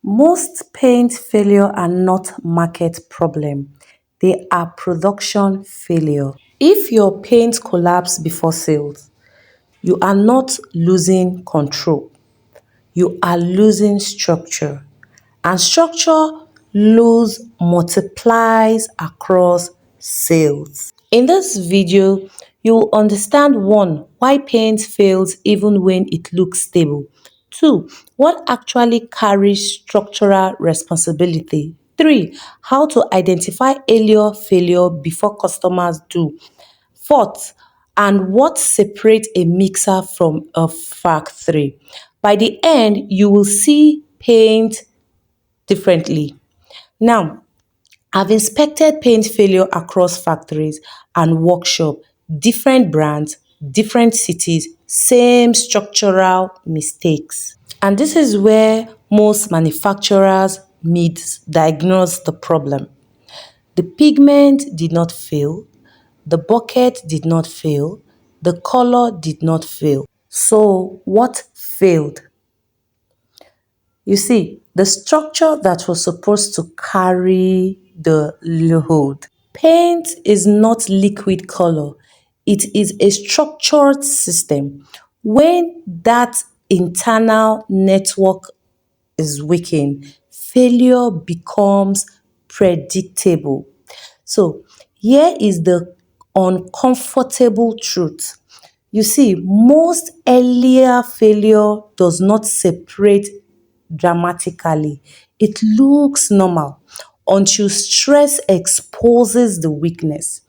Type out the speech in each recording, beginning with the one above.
Most paint failure are not market problem. They are production failure. If your paint collapse before sales, you are not losing control. You are losing structure. And structure lose multiplies across sales. In this video, you will understand one, why paint fails even when it looks stable. Two, what actually carries structural responsibility. Three, how to identify earlier failure before customers do. Fourth, and what separates a mixer from a factory. By the end, you will see paint differently. Now, I've inspected paint failure across factories and workshop, different brands, different cities, same structural mistakes. And this is where most manufacturers misdiagnose the problem. The pigment did not fail, the bucket did not fail, the color did not fail. So what failed? You see, the structure that was supposed to carry the load. Paint is not liquid color. It is a structured system. When that internal network is weakened, failure becomes predictable. So here is the uncomfortable truth. You see, most earlier failure does not separate dramatically. It looks normal until stress exposes the weakness.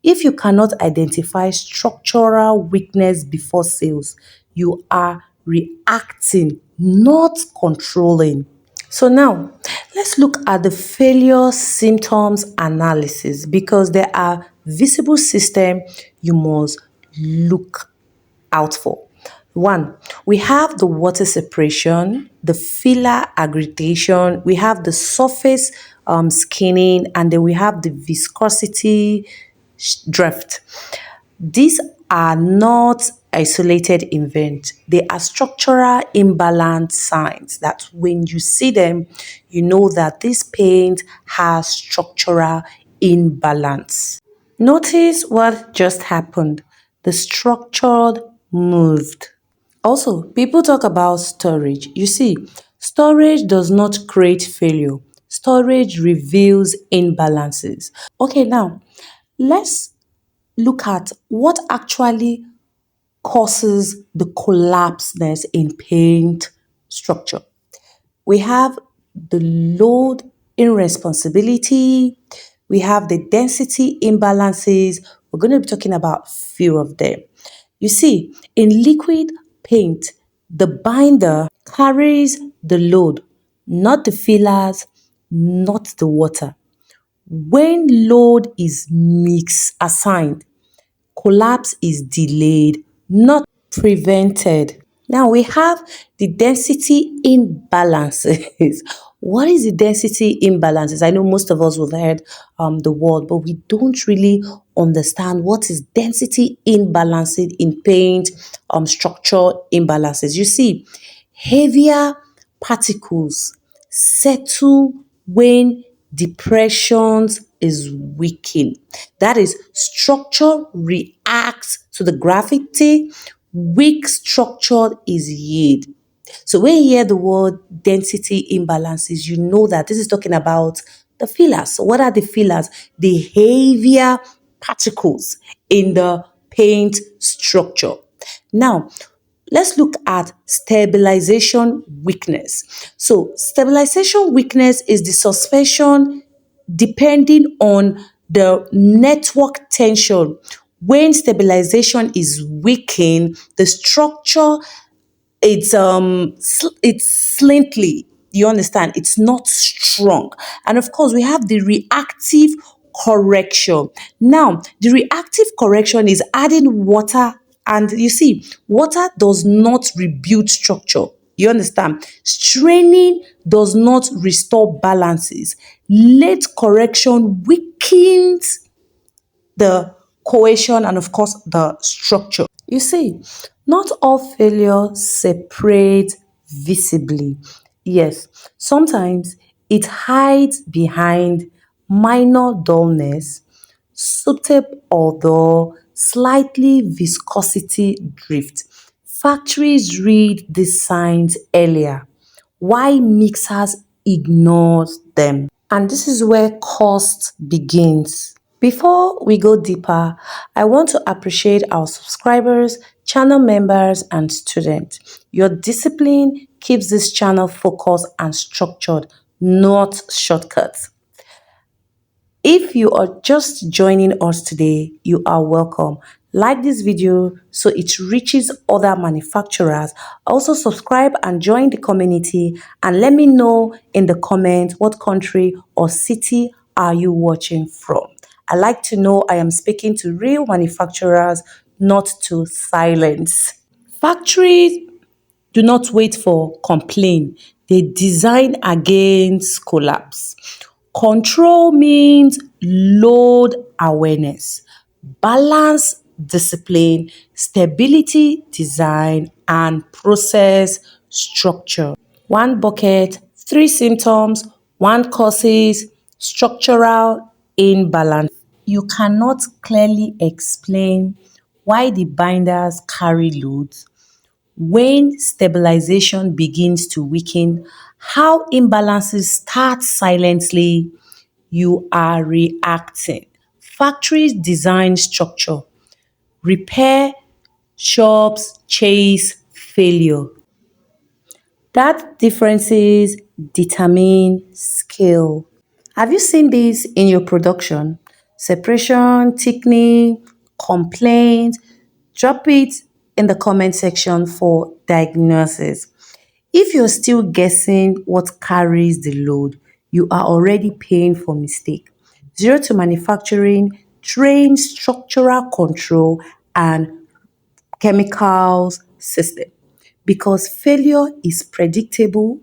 If you cannot identify structural weakness before sales, you are reacting, not controlling. So now, let's look at the failure symptoms analysis because there are visible systems you must look out for. One, we have the water separation, the filler aggregation, we have the surface skinning, and then we have the viscosity drift. These are not isolated events. They are structural imbalance signs that when you see them, you know that this paint has structural imbalance. Notice what just happened. The structure moved. Also, people talk about storage. You see, storage does not create failure. Storage reveals imbalances. Okay, now let's look at what actually causes the collapseness in paint structure. We have the load irresponsibility, we have the density imbalances. We're going to be talking about few of them. You see, in liquid paint, the binder carries the load, not the fillers, not the water. When load is mix assigned, collapse is delayed, not prevented. Now we have the density imbalances. What is the density imbalances? I know most of us will have heard the word, but we don't really understand what is density imbalancing in paint structure imbalances. You see, heavier particles settle when depressions is weakened. That is, structure reacts to the gravity, weak structure is yield. So when you hear the word density imbalances, you know that this is talking about the fillers. So what are the fillers? The heavier particles in the paint structure. Now, let's look at stabilization weakness. So stabilization weakness is the suspension depending on the network tension. When stabilization is weakened, the structure it's slintly. You understand? It's not strong. And of course, we have the reactive correction. Now, the reactive correction is adding water, and you see, water does not rebuild structure. You understand? Straining does not restore balances. Late correction weakens the cohesion and of course the structure. You see, not all failure separate visibly. Yes, sometimes it hides behind minor dullness, subtle odor, slightly viscosity drift. Factories read these signs earlier. Why mixers ignore them? And this is where cost begins. Before we go deeper, I want to appreciate our subscribers, channel members, and students. Your discipline keeps this channel focused and structured, not shortcuts. If you are just joining us today, you are welcome. Like this video so it reaches other manufacturers. Also subscribe and join the community and let me know in the comments what country or city are you watching from. I like to know I am speaking to real manufacturers, not to silence. Factories do not wait for complaint. They design against collapse. Control means load awareness, balance discipline, stability design, and process structure. One bucket, three symptoms, one causes structural imbalance. You cannot clearly explain why the binders carry loads when stabilization begins to weaken, how imbalances start silently, you are reacting. Factories design structure, repair shops chase failure. That differences determine skill. Have you seen this in your production? Separation, technique, complaint? Drop it in the comment section for diagnosis. If you're still guessing what carries the load, you are already paying for mistake. Zero to manufacturing trains structural control and chemicals system because failure is predictable,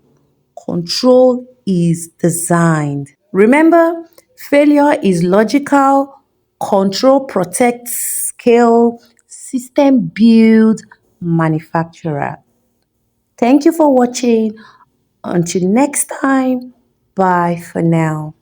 control is designed. Remember, failure is logical, control protects scale, system build manufacturer. Thank you for watching. Until next time, bye for now.